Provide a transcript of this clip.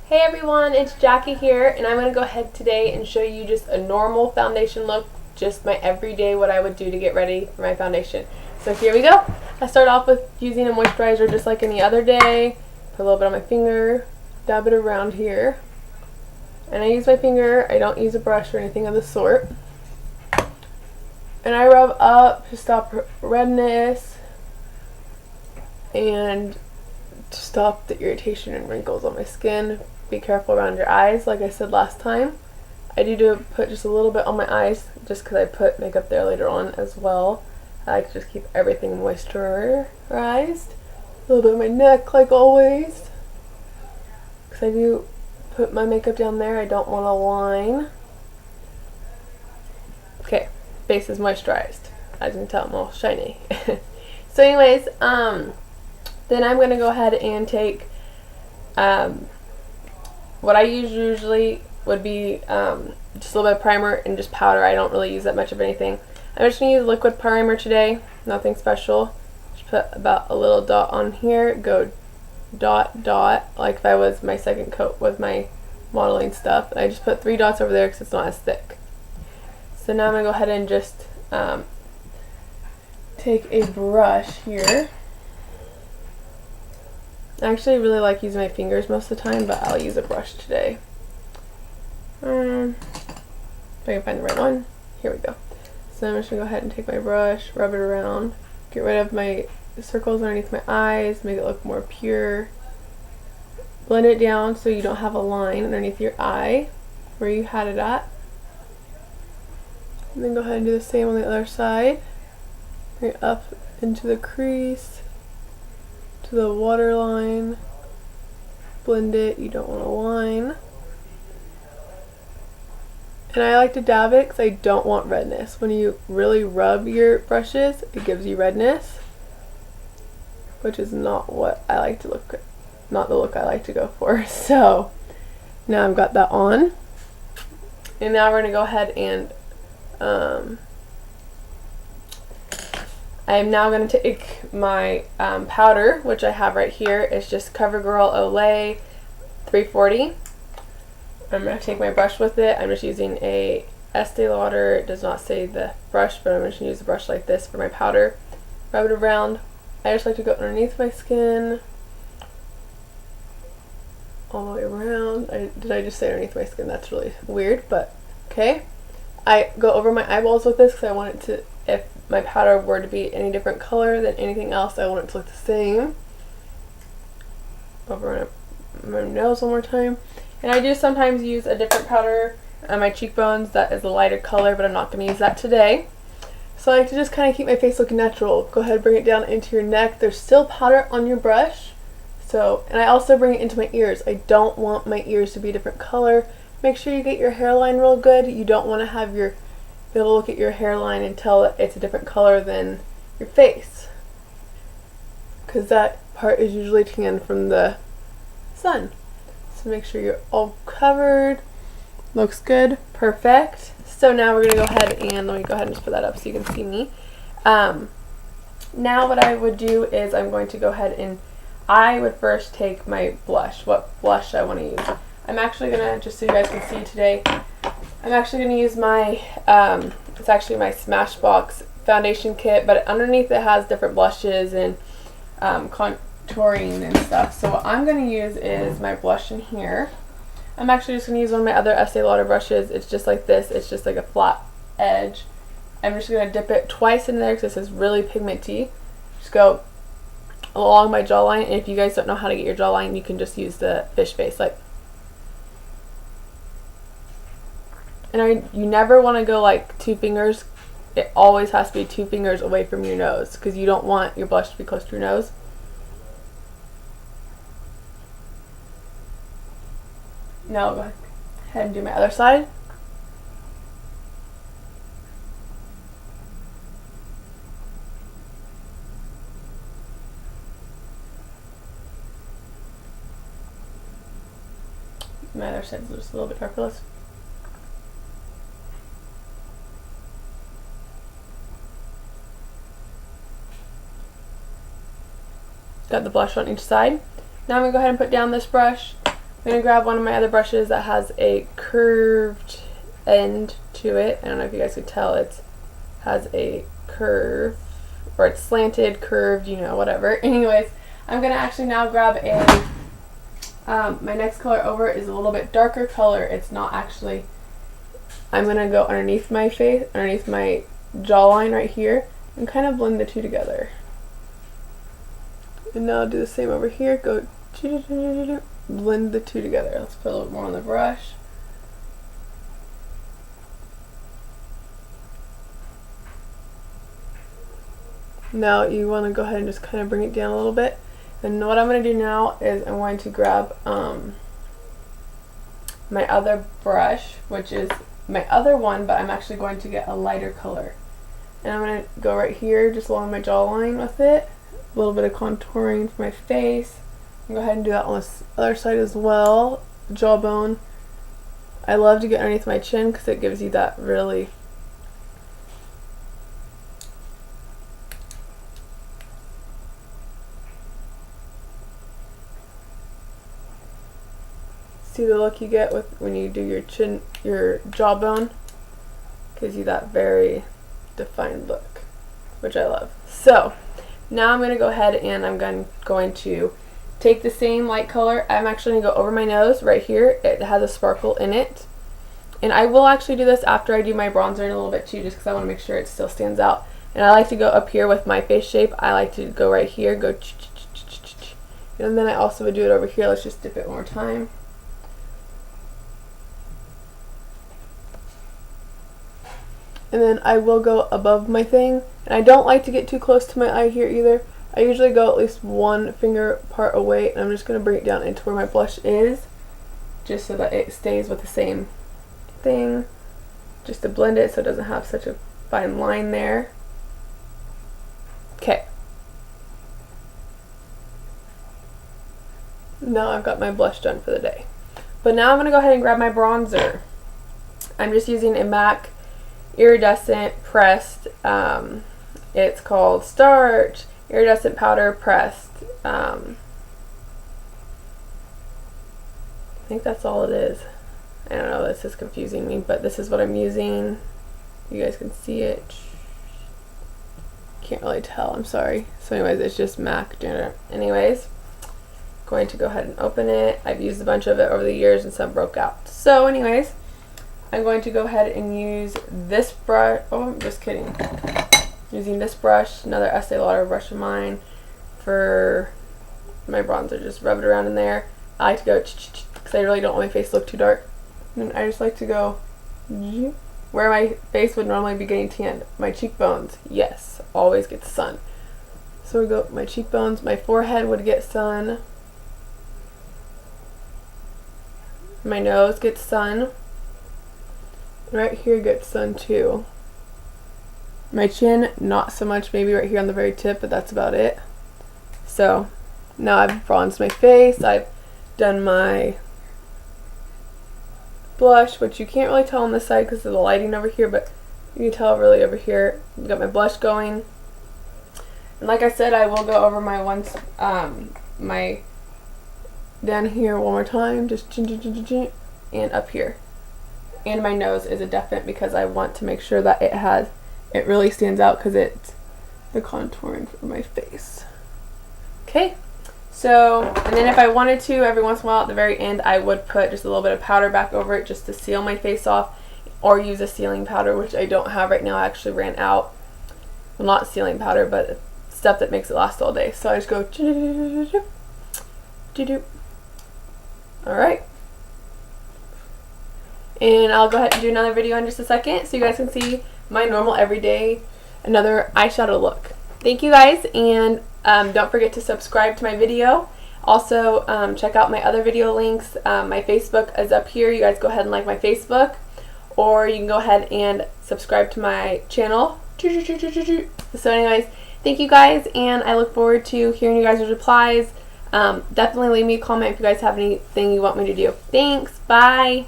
Hey everyone, it's Jackie here, and I'm going to go ahead today and show you just a normal foundation look, just my everyday what I would do to get ready for my foundation. So here we go. I start off with using a moisturizer just like any other day. Put a little bit on my finger, dab it around here. And I use my finger, I don't use a brush or anything of the sort. And I rub up to stop redness and to stop the irritation and wrinkles on my skin. Be careful around your eyes, like I said last time. I do put just a little bit on my eyes just because I put makeup there later on as well. I like to just keep everything moisturized. A little bit on my neck like always, because I do put my makeup down there. I don't want a line. Okay, face is moisturized. As you can tell, I'm all shiny. So anyways, then I'm going to go ahead and take what I usually would be just a little bit of primer and just powder. I don't really use that much of anything. I'm just going to use liquid primer today, nothing special. Just put about a little dot on here, go dot dot, like if I was my second coat with my modeling stuff. And I just put 3 dots over there because it's not as thick. So now I'm going to go ahead and just take a brush here. I actually really like using my fingers most of the time, but I'll use a brush today. If I can find the right one. Here we go. So I'm just going to go ahead and take my brush, rub it around, get rid of my circles underneath my eyes, make it look more pure. Blend it down so you don't have a line underneath your eye where you had it at. And then go ahead and do the same on the other side. Bring it up into the crease, to the waterline, blend it, you don't want a line. And I like to dab it because I don't want redness. When you really rub your brushes, it gives you redness, which is not what I like to look, not the look I like to go for. So now I've got that on, and now we're going to go ahead and I am now going to take my powder, which I have right here. It's just CoverGirl Olay 340. I'm going to take my brush with it. I'm just using a Estee Lauder. It does not say the brush, but I'm just going to use a brush like this for my powder. Rub it around. I just like to go underneath my skin, all the way around. Did I just say underneath my skin? That's really weird, but okay. I go over my eyeballs with this because I want it to, if my powder were to be any different color than anything else, I want it to look the same. Over my nose one more time. And I do sometimes use a different powder on my cheekbones that is a lighter color, but I'm not going to use that today. So I like to just kind of keep my face looking natural. Go ahead and bring it down into your neck. There's still powder on your brush. So, and I also bring it into my ears. I don't want my ears to be a different color. Make sure you get your hairline real good. You don't want to have be able to look at your hairline and tell that it's a different color than your face, because that part is usually tan from the sun. So make sure you're all covered. Looks good. Perfect. So now we're going to go ahead and let me go ahead and just put that up so you can see me. Now what I would do is I'm going to go ahead and I would first take my blush, what blush I want to use. I'm actually going to, just so you guys can see today, I'm actually going to use my, it's actually my Smashbox foundation kit, but underneath it has different blushes and contouring and stuff. So what I'm going to use is my blush in here. I'm actually just going to use one of my other Estee Lauder brushes. It's just like this. It's just like a flat edge. I'm just going to dip it twice in there because this is really pigmenty. Just go along my jawline, and if you guys don't know how to get your jawline, you can just use the fish face, like. And you never want to go like 2 fingers. It always has to be 2 fingers away from your nose because you don't want your blush to be close to your nose. Now I'll go ahead and do my other side. My other side is just a little bit darker. Got the blush on each side. Now I'm going to go ahead and put down this brush. I'm going to grab one of my other brushes that has a curved end to it. I don't know if you guys could tell, it has a curve, or it's slanted, curved, you know, whatever. Anyways, I'm going to actually now grab a, my next color over is a little bit darker color. It's not actually, I'm going to go underneath my face, underneath my jawline right here, and kind of blend the two together. And now I'll do the same over here, go blend the two together. Let's put a little more on the brush. Now you want to go ahead and just kind of bring it down a little bit. And what I'm going to do now is I'm going to grab my other brush, which is my other one, but I'm actually going to get a lighter color. And I'm going to go right here just along my jawline with it. A little bit of contouring for my face. Go ahead and do that on this other side as well, jawbone. I love to get underneath my chin because it gives you that really see the look you get with when you do your chin, your jawbone. Gives you that very defined look, which I love. So now I'm going to go ahead and I'm going to take the same light color. I'm actually going to go over my nose right here. It has a sparkle in it. And I will actually do this after I do my bronzer in a little bit too, just because I want to make sure it still stands out. And I like to go up here with my face shape. I like to go right here, go and then I also would do it over here. Let's just dip it one more time. And then I will go above my thing. And I don't like to get too close to my eye here either. I usually go at least one finger part away, and I'm just going to bring it down into where my blush is, just so that it stays with the same thing, just to blend it so it doesn't have such a fine line there. Okay. Now I've got my blush done for the day. But now I'm going to go ahead and grab my bronzer. I'm just using a MAC Iridescent Pressed, it's called Starch Iridescent Powder Pressed. I think that's all it is. I don't know, this is confusing me, but this is what I'm using. You guys can see it. Can't really tell, I'm sorry. So anyways, it's just MAC. Anyways, going to go ahead and open it. I've used a bunch of it over the years and some broke out. So anyways, I'm going to go ahead and use this brush. Oh, I'm just kidding. Using this brush, another Estee Lauder brush of mine for my bronzer. Just rub it around in there. I like to go because I really don't want my face to look too dark. And I just like to go where my face would normally be getting tanned. My cheekbones, yes, always get sun. So we go my cheekbones. My forehead would get sun. My nose gets sun. Right here gets sun too. My chin, not so much, maybe right here on the very tip, but that's about it. So now I've bronzed my face, I've done my blush, which you can't really tell on this side because of the lighting over here, but you can tell really over here. I've got my blush going. And like I said, I will go over my my down here one more time, just and up here. And my nose is a definite because I want to make sure that it really stands out because it's the contouring for my face. Okay, so, and then if I wanted to, every once in a while at the very end, I would put just a little bit of powder back over it just to seal my face off, or use a sealing powder, which I don't have right now. I actually ran out. Well, not sealing powder, but stuff that makes it last all day. So I just go alright. And I'll go ahead and do another video in just a second so you guys can see my normal everyday another eyeshadow look. Thank you guys, and don't forget to subscribe to my video. Also, check out my other video links. My Facebook is up here. You guys go ahead and like my Facebook, or you can go ahead and subscribe to my channel. So anyways, thank you guys, and I look forward to hearing you guys' replies. Definitely leave me a comment if you guys have anything you want me to do. Thanks, bye!